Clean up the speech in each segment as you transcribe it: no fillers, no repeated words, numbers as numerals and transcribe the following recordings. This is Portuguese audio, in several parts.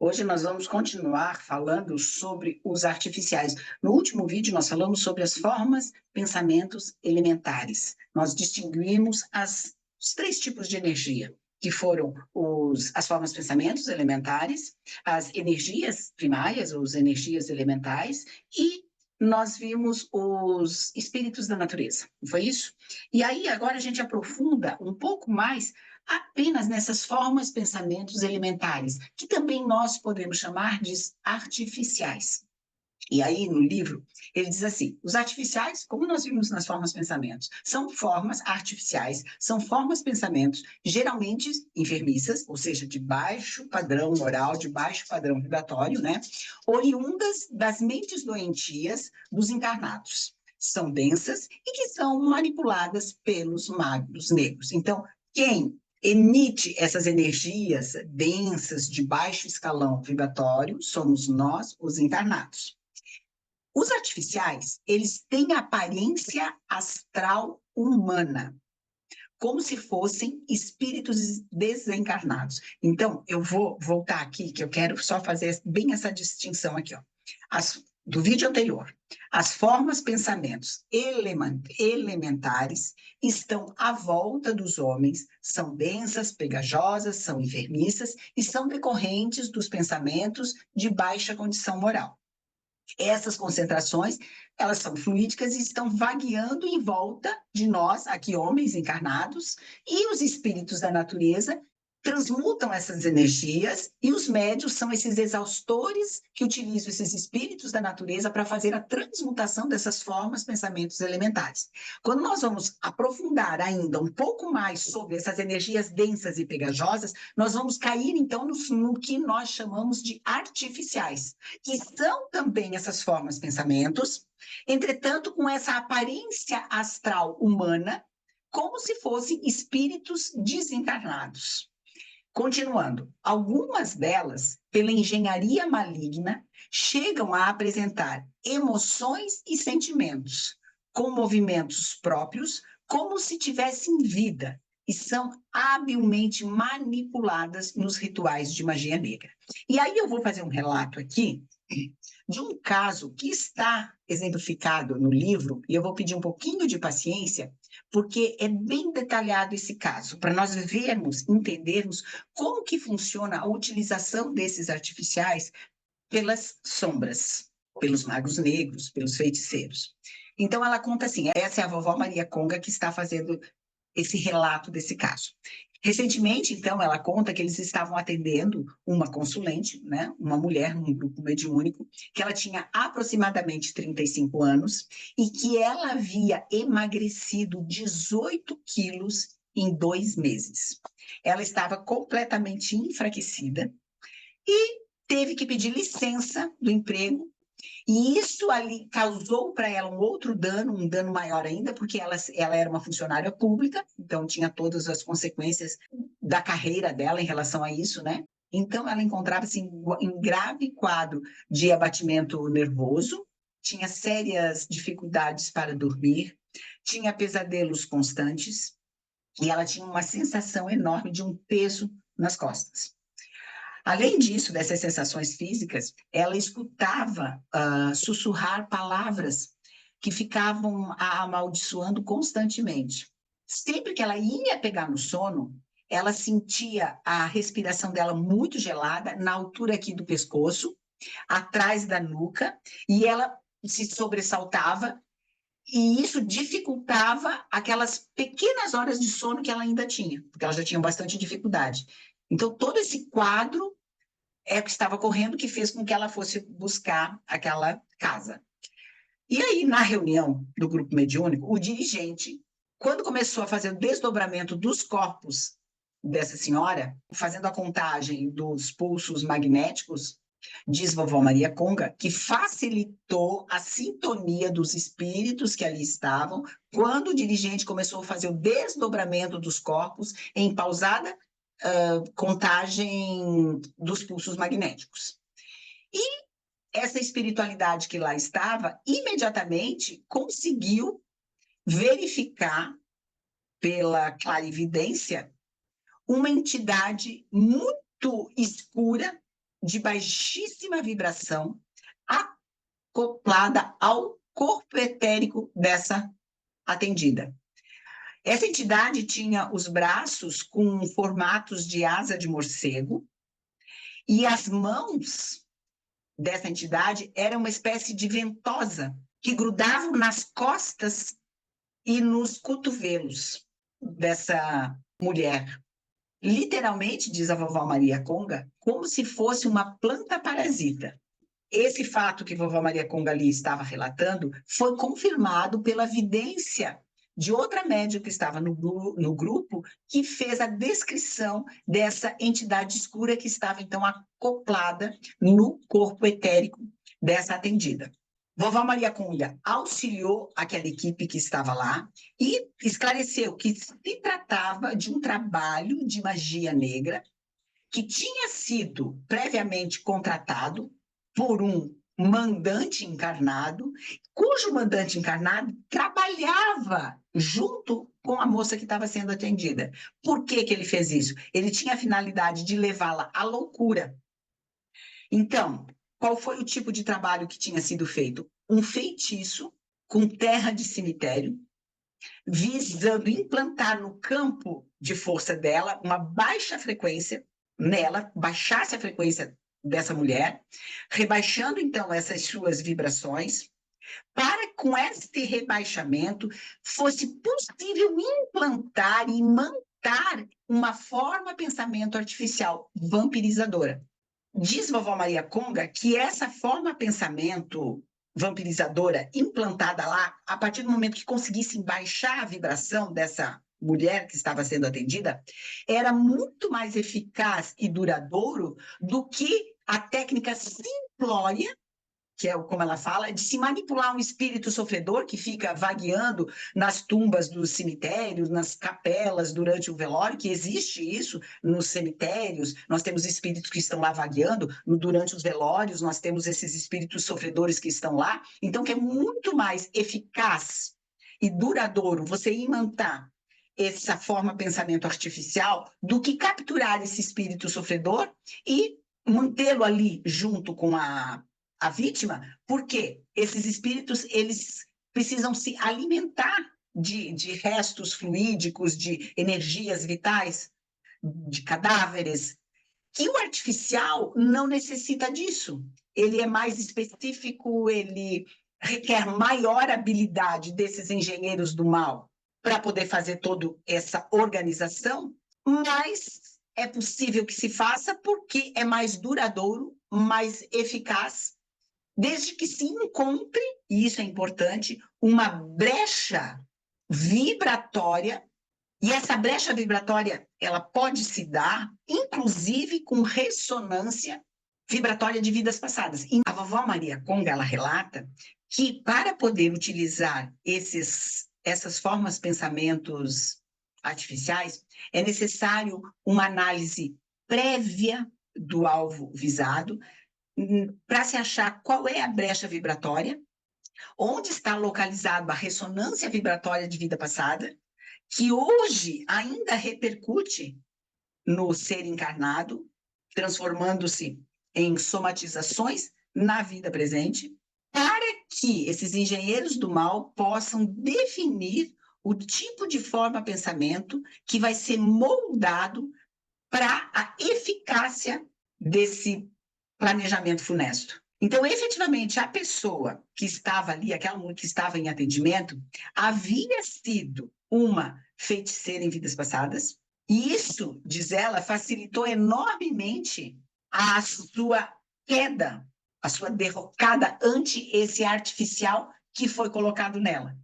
Hoje nós vamos continuar falando sobre os artificiais. No último vídeo nós falamos sobre as formas, pensamentos elementares. Nós distinguimos os três tipos de energia, que foram as formas, pensamentos elementares, as energias primárias, ou as energias elementais, e nós vimos os espíritos da natureza, não foi isso? E aí agora a gente aprofunda um pouco mais apenas nessas formas, pensamentos elementares, que também nós podemos chamar de artificiais. E aí, no livro, ele diz assim: os artificiais, como nós vimos nas formas pensamentos, são formas artificiais, são formas pensamentos, geralmente enfermiças, ou seja, de baixo padrão moral, de baixo padrão vibratório, né? Oriundas das mentes doentias dos encarnados. São densas e que são manipuladas pelos magos negros. Então, quem emite essas energias densas de baixo escalão vibratório somos nós, os encarnados. Os artificiais, eles têm a aparência astral humana, como se fossem espíritos desencarnados. Então, eu vou voltar aqui, que eu quero só fazer bem essa distinção aqui, ó. Do vídeo anterior, as formas, pensamentos elementares estão à volta dos homens, são densas, pegajosas, são enfermiças e são decorrentes dos pensamentos de baixa condição moral. Essas concentrações, elas são fluídicas e estão vagueando em volta de nós, aqui homens encarnados, e os espíritos da natureza transmutam essas energias, e os médios são esses exaustores que utilizam esses espíritos da natureza para fazer a transmutação dessas formas, pensamentos elementares. Quando nós vamos aprofundar ainda um pouco mais sobre essas energias densas e pegajosas, nós vamos cair, então, no que nós chamamos de artificiais, que são também essas formas, pensamentos, entretanto, com essa aparência astral humana, como se fossem espíritos desencarnados. Continuando, algumas delas, pela engenharia maligna, chegam a apresentar emoções e sentimentos, com movimentos próprios, como se tivessem vida, e são habilmente manipuladas nos rituais de magia negra. E aí eu vou fazer um relato aqui de um caso que está exemplificado no livro, e eu vou pedir um pouquinho de paciência, porque é bem detalhado esse caso, para nós vermos, entendermos como que funciona a utilização desses artificiais pelas sombras, pelos magos negros, pelos feiticeiros. Então ela conta assim, essa é a vovó Maria Conga que está fazendo esse relato desse caso. Recentemente, então, ela conta que eles estavam atendendo uma consulente, né, uma mulher num grupo mediúnico, que ela tinha aproximadamente 35 anos e que ela havia emagrecido 18 quilos em 2 meses. Ela estava completamente enfraquecida e teve que pedir licença do emprego. E isso ali causou para ela um outro dano, um dano maior ainda, porque ela era uma funcionária pública, então tinha todas as consequências da carreira dela em relação a isso, né? Então ela encontrava-se em grave quadro de abatimento nervoso, tinha sérias dificuldades para dormir, tinha pesadelos constantes e ela tinha uma sensação enorme de um peso nas costas. Além disso, dessas sensações físicas, ela escutava sussurrar palavras que ficavam a amaldiçoando constantemente. Sempre que ela ia pegar no sono, ela sentia a respiração dela muito gelada, na altura aqui do pescoço, atrás da nuca, e ela se sobressaltava, e isso dificultava aquelas pequenas horas de sono que ela ainda tinha, porque ela já tinha bastante dificuldade. Então, todo esse quadro é o que estava ocorrendo que fez com que ela fosse buscar aquela casa. E aí, na reunião do grupo mediúnico, o dirigente, quando começou a fazer o desdobramento dos corpos dessa senhora, fazendo a contagem dos pulsos magnéticos, diz vovó Maria Conga, que facilitou a sintonia dos espíritos que ali estavam, quando o dirigente começou a fazer o desdobramento dos corpos em pausada contagem dos pulsos magnéticos. E essa espiritualidade que lá estava, imediatamente conseguiu verificar, pela clarividência, uma entidade muito escura de baixíssima vibração acoplada ao corpo etérico dessa atendida. Essa entidade tinha os braços com formatos de asa de morcego e as mãos dessa entidade eram uma espécie de ventosa que grudavam nas costas e nos cotovelos dessa mulher. Literalmente, diz a vovó Maria Conga, como se fosse uma planta parasita. Esse fato que vovó Maria Conga ali estava relatando foi confirmado pela vidência de outra médium que estava no grupo, que fez a descrição dessa entidade escura que estava, então, acoplada no corpo etérico dessa atendida. Vovó Maria Conga auxiliou aquela equipe que estava lá e esclareceu que se tratava de um trabalho de magia negra que tinha sido previamente contratado por um mandante encarnado, cujo mandante encarnado trabalhava junto com a moça que estava sendo atendida. Por que que ele fez isso? Ele tinha a finalidade de levá-la à loucura. Então, qual foi o tipo de trabalho que tinha sido feito? Um feitiço com terra de cemitério, visando implantar no campo de força dela uma baixa frequência nela, baixasse a frequência dessa mulher, rebaixando então essas suas vibrações, para que com este rebaixamento fosse possível implantar e manter uma forma pensamento artificial vampirizadora. Diz vovó Maria Conga que essa forma pensamento vampirizadora implantada lá, a partir do momento que conseguissem baixar a vibração dessa mulher que estava sendo atendida, era muito mais eficaz e duradouro do que a técnica simplória, que é como ela fala, de se manipular um espírito sofredor que fica vagueando nas tumbas dos cemitérios, nas capelas durante o velório, que existe isso nos cemitérios, nós temos espíritos que estão lá vagueando, durante os velórios nós temos esses espíritos sofredores que estão lá, então que é muito mais eficaz e duradouro você imantar essa forma pensamento artificial do que capturar esse espírito sofredor e mantê-lo ali junto com a vítima, porque esses espíritos eles precisam se alimentar de restos fluídicos, de energias vitais, de cadáveres, que o artificial não necessita disso. Ele é mais específico, ele requer maior habilidade desses engenheiros do mal para poder fazer toda essa organização, mas é possível que se faça porque é mais duradouro, mais eficaz, desde que se encontre, e isso é importante, uma brecha vibratória, e essa brecha vibratória ela pode se dar, inclusive, com ressonância vibratória de vidas passadas. E a vovó Maria Conga, ela relata que para poder utilizar essas formas pensamentos artificiais, é necessário uma análise prévia do alvo visado, para se achar qual é a brecha vibratória, onde está localizada a ressonância vibratória de vida passada, que hoje ainda repercute no ser encarnado, transformando-se em somatizações na vida presente, para que esses engenheiros do mal possam definir o tipo de forma pensamento que vai ser moldado para a eficácia desse planejamento funesto. Então, efetivamente, a pessoa que estava ali, aquela que estava em atendimento, havia sido uma feiticeira em vidas passadas, e isso, diz ela, facilitou enormemente a sua queda, a sua derrocada ante esse artificial que foi colocado nela.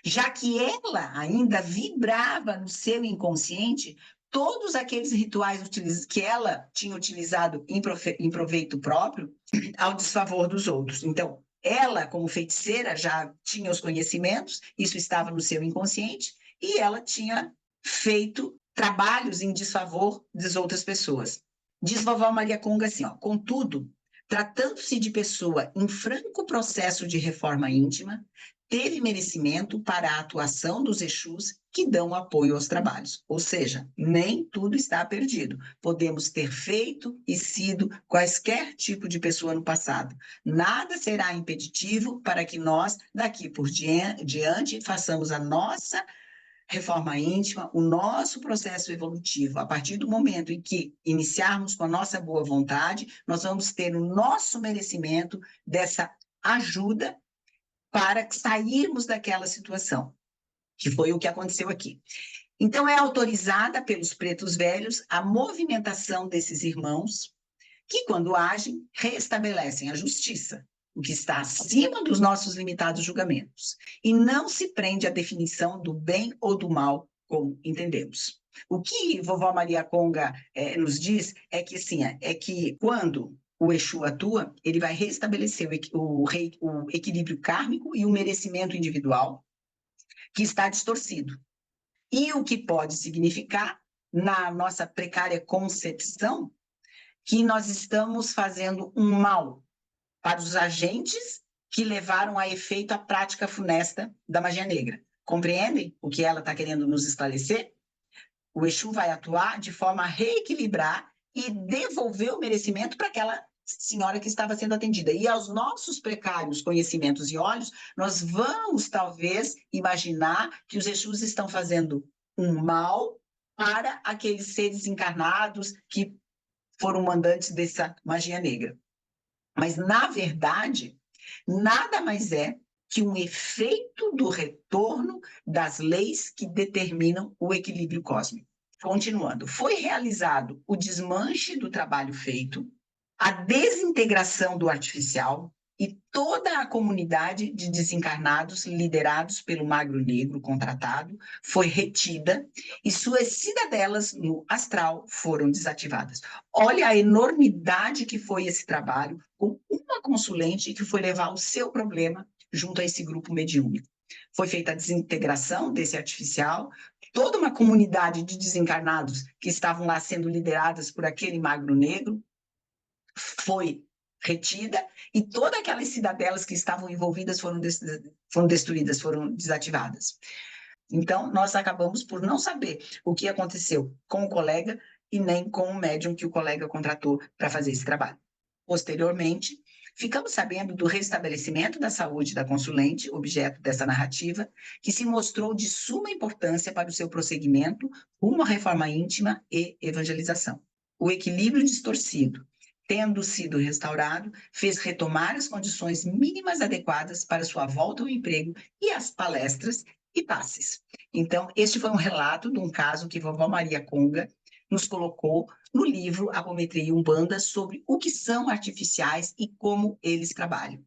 Já que ela ainda vibrava no seu inconsciente todos aqueles rituais que ela tinha utilizado em proveito próprio ao desfavor dos outros. Então, ela, como feiticeira, já tinha os conhecimentos, isso estava no seu inconsciente, e ela tinha feito trabalhos em desfavor das outras pessoas. Diz vovó Maria Conga assim, ó, contudo, tratando-se de pessoa em franco processo de reforma íntima, teve merecimento para a atuação dos Exus que dão apoio aos trabalhos. Ou seja, nem tudo está perdido. Podemos ter feito e sido quaisquer tipo de pessoa no passado. Nada será impeditivo para que nós, daqui por diante, façamos a nossa reforma íntima, o nosso processo evolutivo. A partir do momento em que iniciarmos com a nossa boa vontade, nós vamos ter o nosso merecimento dessa ajuda para sairmos daquela situação, que foi o que aconteceu aqui. Então, é autorizada pelos pretos velhos a movimentação desses irmãos, que, quando agem, restabelecem a justiça, o que está acima dos nossos limitados julgamentos, e não se prende à definição do bem ou do mal, como entendemos. O que vovó Maria Conga nos diz é que, sim, é que quando o Exu atua, ele vai restabelecer o equilíbrio kármico e o merecimento individual, que está distorcido. E o que pode significar, na nossa precária concepção, que nós estamos fazendo um mal para os agentes que levaram a efeito a prática funesta da magia negra. Compreendem o que ela está querendo nos esclarecer? O Exu vai atuar de forma a reequilibrar e devolver o merecimento para aquela senhora que estava sendo atendida. E aos nossos precários conhecimentos e olhos, nós vamos, talvez, imaginar que os Exus estão fazendo um mal para aqueles seres encarnados que foram mandantes dessa magia negra. Mas, na verdade, nada mais é que um efeito do retorno das leis que determinam o equilíbrio cósmico. Continuando, foi realizado o desmanche do trabalho feito, a desintegração do artificial e toda a comunidade de desencarnados liderados pelo magro negro contratado foi retida e suas cidadelas no astral foram desativadas. Olha a enormidade que foi esse trabalho com uma consulente que foi levar o seu problema junto a esse grupo mediúnico. Foi feita a desintegração desse artificial, toda uma comunidade de desencarnados que estavam lá sendo lideradas por aquele magro negro foi retida e todas aquelas cidadelas que estavam envolvidas foram destruídas, foram desativadas. Então, nós acabamos por não saber o que aconteceu com o colega e nem com o médium que o colega contratou para fazer esse trabalho. Posteriormente, ficamos sabendo do restabelecimento da saúde da consulente, objeto dessa narrativa, que se mostrou de suma importância para o seu prosseguimento rumo à reforma íntima e evangelização. O equilíbrio distorcido, tendo sido restaurado, fez retomar as condições mínimas adequadas para sua volta ao emprego e às palestras e passes. Então, este foi um relato de um caso que vovó Maria Conga nos colocou no livro Apometria e Umbanda sobre o que são artificiais e como eles trabalham.